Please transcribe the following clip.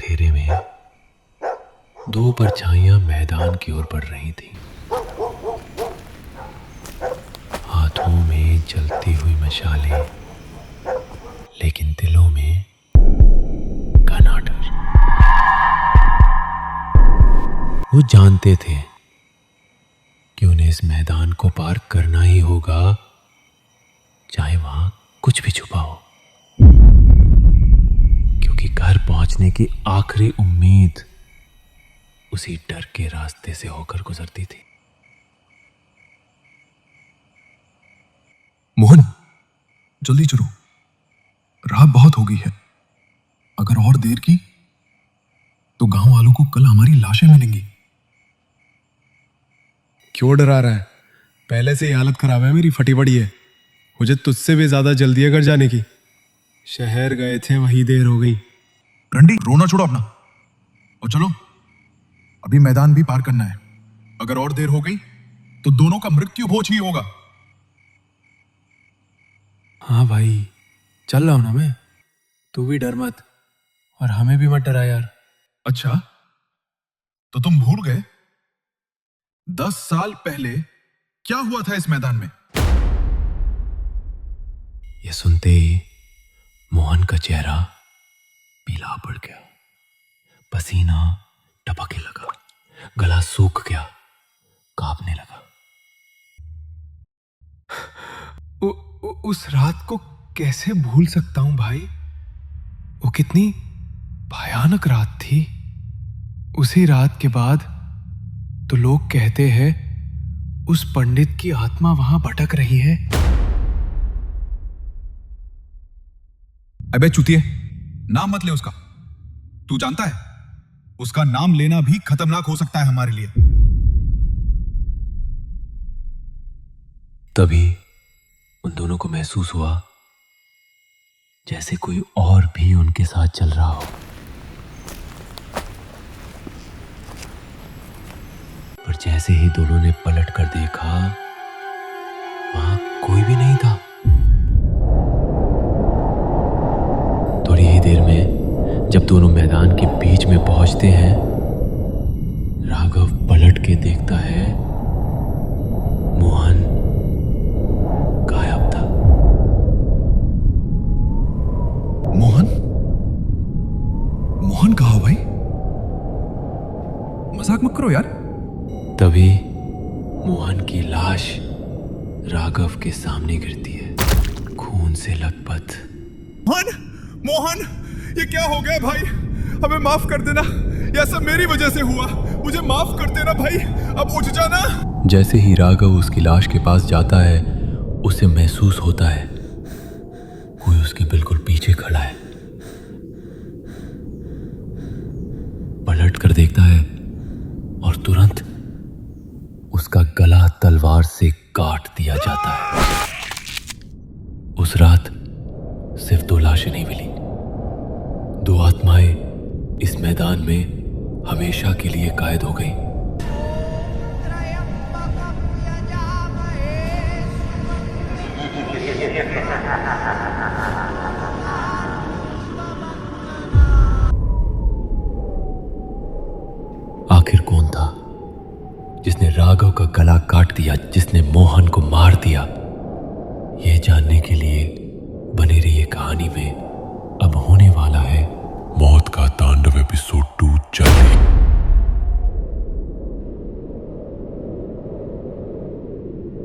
अंधेरे में दो परछाइयां मैदान की ओर बढ़ रही थीं। हाथों में जलती हुई मशालें, लेकिन दिलों में घना डर। वो जानते थे कि उन्हें इस मैदान को पार करना ही होगा, चाहे वहां कुछ भी छुपा हो, क्योंकि घर पहुंचने की आखिरी उम्मीद उसी डर के रास्ते से होकर गुजरती थी। मोहन, जल्दी चलो, रात बहुत हो गई है। अगर और देर की तो गांव वालों को कल हमारी लाशें मिलेंगी। क्यों डरा रहा है? पहले से ही हालत खराब है मेरी, फटी पड़ी है। मुझे तुझसे भी ज्यादा जल्दी है घर जाने की। शहर गए थे, वहीं देर हो गई। रंडी, रोना छोड़ो अपना और चलो, अभी मैदान भी पार करना है। अगर और देर हो गई तो दोनों का मृत्यु भोज ही होगा। हाँ भाई, चल रहा हूं ना मैं। तू भी डर मत, और हमें भी मत डरा यार। अच्छा, तो तुम भूल गए 10 साल पहले क्या हुआ था इस मैदान में? यह सुनते ही मोहन का चेहरा पीला पड़ गया, पसीना टपकने लगा, गला सूख गया, कांपने लगा। उस रात को कैसे भूल सकता हूं भाई? वो कितनी भयानक रात थी। उसी रात के बाद तो लोग कहते हैं उस पंडित की आत्मा वहां भटक रही है। अबे चुतिए, नाम मत ले उसका। तू जानता है उसका नाम लेना भी खतरनाक हो सकता है हमारे लिए। तभी उन दोनों को महसूस हुआ जैसे कोई और भी उनके साथ चल रहा हो, पर जैसे ही दोनों ने पलट कर देखा, वहां कोई भी नहीं था। थोड़ी ही देर में जब दोनों मैदान के बीच में पहुंचते हैं, राघव पलट के देखता है, मोहन गायब था। मोहन? मोहन कहाँ हो भाई? मजाक मत करो यार। तभी मोहन की लाश राघव के सामने गिरती है, खून से लथपथ। मोहन, मोहन, ये क्या हो गया भाई? हमें माफ कर देना, यह सब मेरी वजह से हुआ। मुझे माफ कर देना भाई, अब उठ जाना। जैसे ही राघव उसकी लाश के पास जाता है, उसे महसूस होता है कोई उसके बिल्कुल पीछे खड़ा है। पलट कर देखता है और तुरंत उसका गला तलवार से काट दिया जाता है। उस रात सिर्फ 2 लाशें नहीं मिली, 2 आत्माएं इस मैदान में हमेशा के लिए कैद हो गई। आखिर कौन था जिसने राघव का गला काट दिया, जिसने मोहन को मार दिया? ये जानने के लिए बने रहिए कहानी में।